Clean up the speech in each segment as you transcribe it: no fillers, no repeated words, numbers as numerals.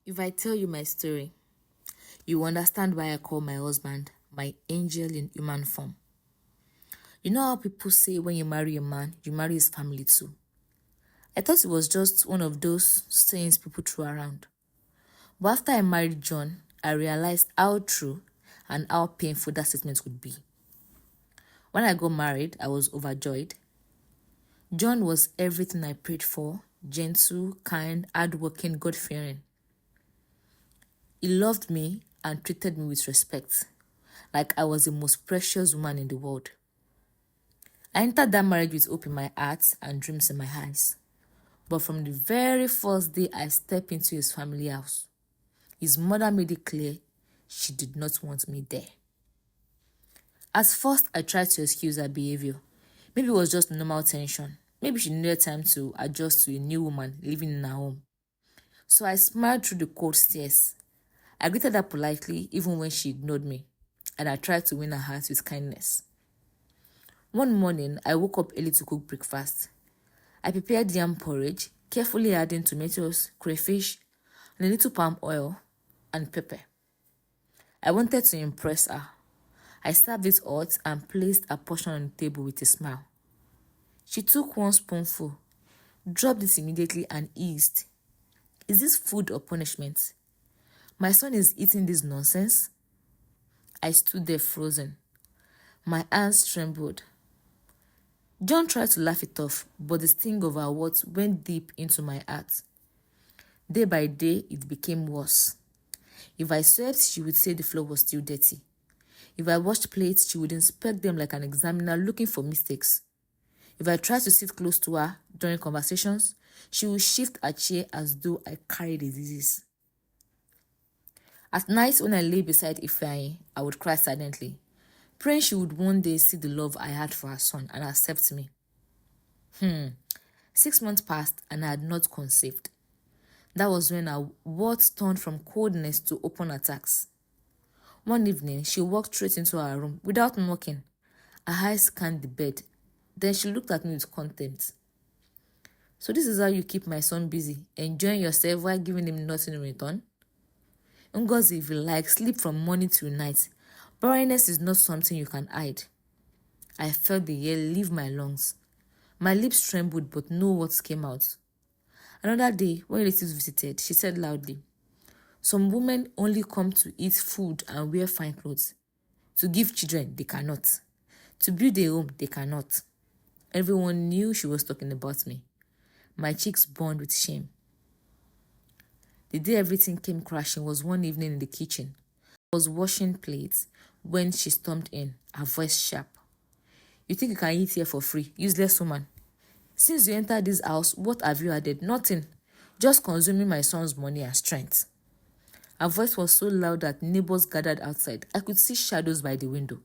If I tell you my story, you understand why I call my husband my angel in human form. You know how people say when you marry a man, you marry his family too. I thought it was just one of those sayings people throw around. But after I married John, I realized how true and how painful that statement would be. When I got married, I was overjoyed. John was everything I prayed for: gentle, kind, hardworking, God-fearing. He loved me and treated me with respect, like I was the most precious woman in the world. I entered that marriage with hope in my heart and dreams in my eyes. But from the very first day I stepped into his family house, his mother made it clear she did not want me there. At first, I tried to excuse her behavior. Maybe it was just normal tension. Maybe she needed time to adjust to a new woman living in her home. So I smiled through the cold stares. I greeted her politely even when she ignored me, and I tried to win her heart with kindness. One morning, I woke up early to cook breakfast. I prepared yam porridge, carefully adding tomatoes, crayfish, and a little palm oil and pepper. I wanted to impress her. I served it hot and placed a portion on the table with a smile. She took one spoonful, dropped it immediately, and eased. Is this food or punishment? My son is eating this nonsense? I stood there frozen. My hands trembled. John tried to laugh it off, but the sting of her words went deep into my heart. Day by day, it became worse. If I swept, she would say the floor was still dirty. If I washed plates, she would inspect them like an examiner looking for mistakes. If I tried to sit close to her during conversations, she would shift her chair as though I carried a disease. At night, when I lay beside Ifeanyi, I would cry silently, praying she would one day see the love I had for her son and accept me. 6 months passed and I had not conceived. That was when our words turned from coldness to open attacks. One evening, she walked straight into our room without knocking. Her eyes scanned the bed. Then she looked at me with contempt. So this is how you keep my son busy, enjoying yourself while giving him nothing in return? Ngozi, if you like, sleep from morning till night. Barrenness is not something you can hide. I felt the air leave my lungs. My lips trembled, but no words came out. Another day, when relatives visited, she said loudly, "Some women only come to eat food and wear fine clothes. To give children, they cannot. To build a home, they cannot." Everyone knew she was talking about me. My cheeks burned with shame. The day everything came crashing was one evening in the kitchen. I was washing plates when she stormed in, her voice sharp. "You think you can eat here for free, useless woman? Since you entered this house, what have you added? Nothing. Just consuming my son's money and strength." Her voice was so loud that neighbors gathered outside. I could see shadows by the window.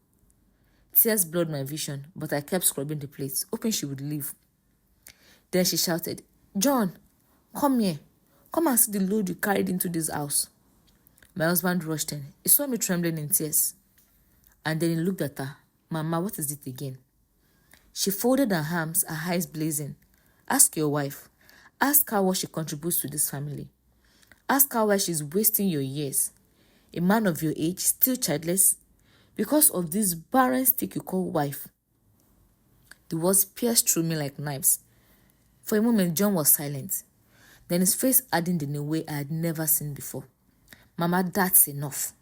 Tears blurred my vision, but I kept scrubbing the plates, hoping she would leave. Then she shouted, "John, come here. Come and see the load you carried into this house." My husband rushed in. He saw me trembling in tears. And then he looked at her. "Mama, what is it again?" She folded her arms, her eyes blazing. "Ask your wife. Ask her what she contributes to this family. Ask her why she's wasting your years. A man of your age, still childless, because of this barren stick you call wife." The words pierced through me like knives. For a moment, John was silent. Then his face hardened in a way I had never seen before. "Mama, that's enough."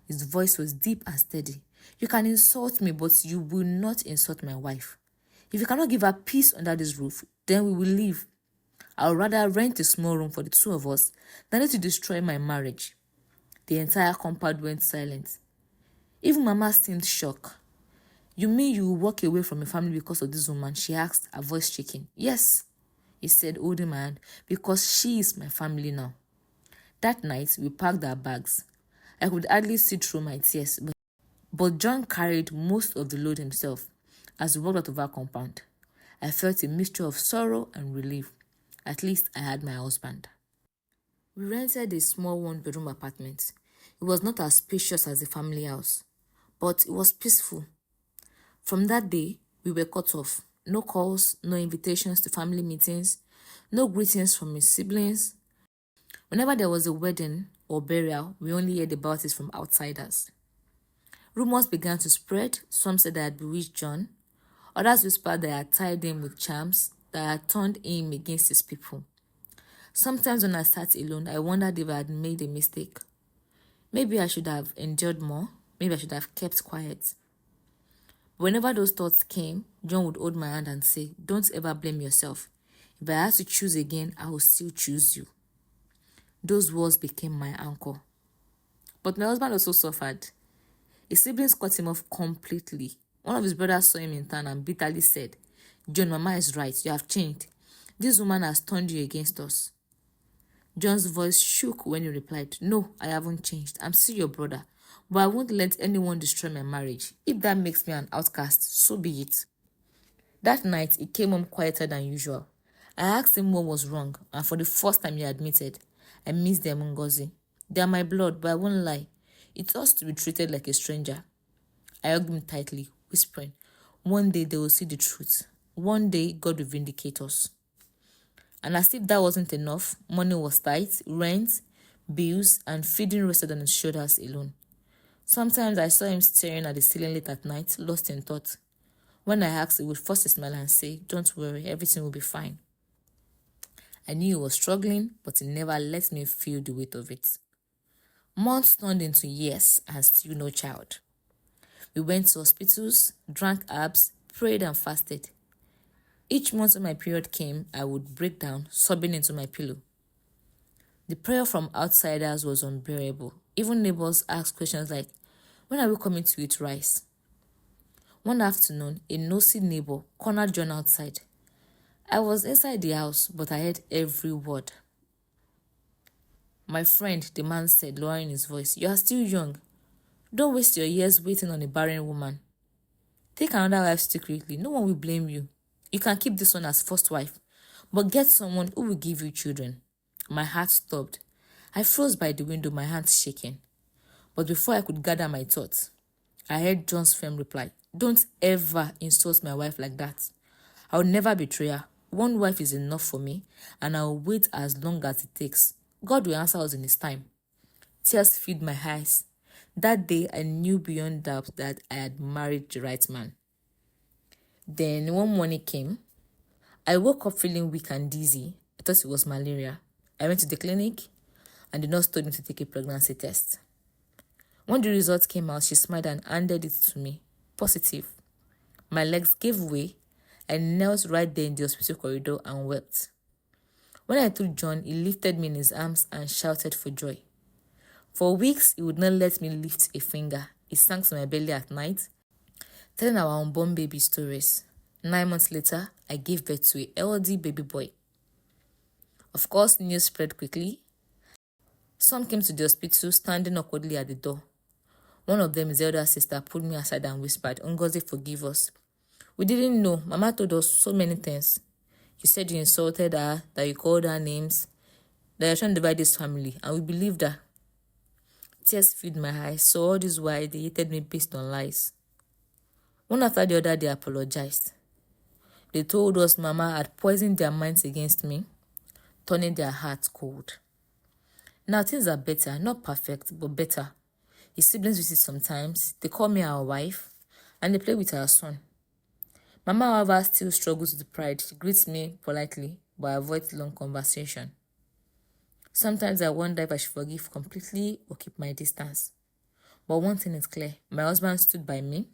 His voice was deep and steady. "You can insult me, but you will not insult my wife. If you cannot give her peace under this roof, then we will leave. I would rather rent a small room for the two of us than to destroy my marriage." The entire compound went silent. Even Mama seemed shocked. "You mean you will walk away from your family because of this woman?" she asked, her voice shaking. "Yes," he said, holding my hand, "because she is my family now." That night, we packed our bags. I could hardly see through my tears, but John carried most of the load himself as we walked out of our compound. I felt a mixture of sorrow and relief. At least I had my husband. We rented a small one-bedroom apartment. It was not as spacious as the family house, but it was peaceful. From that day, we were cut off. No calls, no invitations to family meetings, no greetings from his siblings. Whenever there was a wedding or burial, we only heard about it from outsiders. Rumors began to spread. Some said I had bewitched John. Others whispered that I had tied him with charms, that I had turned him against his people. Sometimes when I sat alone, I wondered if I had made a mistake. Maybe I should have endured more. Maybe I should have kept quiet. Whenever those thoughts came, John would hold my hand and say, "Don't ever blame yourself. If I had to choose again, I will still choose you." Those words became my anchor. But my husband also suffered. His siblings cut him off completely. One of his brothers saw him in town and bitterly said, "John, Mama is right. You have changed. This woman has turned you against us." John's voice shook when he replied, "No, I haven't changed. I'm still your brother. But I won't let anyone destroy my marriage. If that makes me an outcast, so be it." That night, he came home quieter than usual. I asked him what was wrong, and for the first time he admitted, "I miss them, Ngozi. They are my blood, but I won't lie. It hurts to be treated like a stranger." I hugged him tightly, whispering, "One day they will see the truth. One day God will vindicate us." And as if that wasn't enough, money was tight, rent, bills, and feeding rested on his shoulders alone. Sometimes I saw him staring at the ceiling late at night, lost in thought. When I asked, he would force a smile and say, "Don't worry, everything will be fine." I knew he was struggling, but he never let me feel the weight of it. Months turned into years and still no child. We went to hospitals, drank herbs, prayed and fasted. Each month when my period came, I would break down, sobbing into my pillow. The prayer from outsiders was unbearable. Even neighbors asked questions like, "When are we coming to eat rice?" One afternoon, a nosy neighbor cornered John outside. I was inside the house, but I heard every word. "My friend," the man said, lowering his voice, "you are still young. Don't waste your years waiting on a barren woman. Take another wife secretly. No one will blame you. You can keep this one as first wife, but get someone who will give you children." My heart stopped. I froze by the window, my hands shaking. But before I could gather my thoughts, I heard John's firm reply, "Don't ever insult my wife like that. I will never betray her. One wife is enough for me, and I will wait as long as it takes. God will answer us in his time." Tears filled my eyes. That day, I knew beyond doubt that I had married the right man. Then one morning came. I woke up feeling weak and dizzy. I thought it was malaria. I went to the clinic, and the nurse told me to take a pregnancy test. When the results came out, she smiled and handed it to me. Positive. My legs gave way. I knelt right there in the hospital corridor and wept. When I told John, he lifted me in his arms and shouted for joy. For weeks, he would not let me lift a finger. He sank to my belly at night, telling our unborn baby stories. 9 months later, I gave birth to a healthy baby boy. Of course, news spread quickly. Some came to the hospital, standing awkwardly at the door. One of them, his elder sister, pulled me aside and whispered, "Ngozi, forgive us. We didn't know. Mama told us so many things. You said you insulted her, that you called her names, that you're trying to divide this family, and we believed her." Tears filled my eyes, so all this while they hated me based on lies. One after the other, they apologized. They told us Mama had poisoned their minds against me, turning their hearts cold. Now things are better, not perfect, but better. His siblings visit sometimes, they call me our wife, and they play with our son. Mama, however, still struggles with pride. She greets me politely, but avoids long conversation. Sometimes I wonder if I should forgive completely or keep my distance. But one thing is clear, my husband stood by me.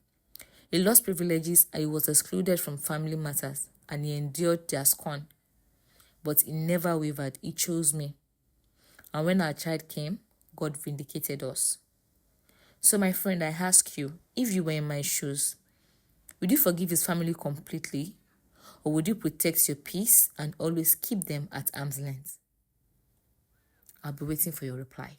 He lost privileges and he was excluded from family matters, and he endured their scorn. But he never wavered, he chose me. And when our child came, God vindicated us. So my friend, I ask you, if you were in my shoes, would you forgive his family completely, or would you protect your peace and always keep them at arm's length? I'll be waiting for your reply.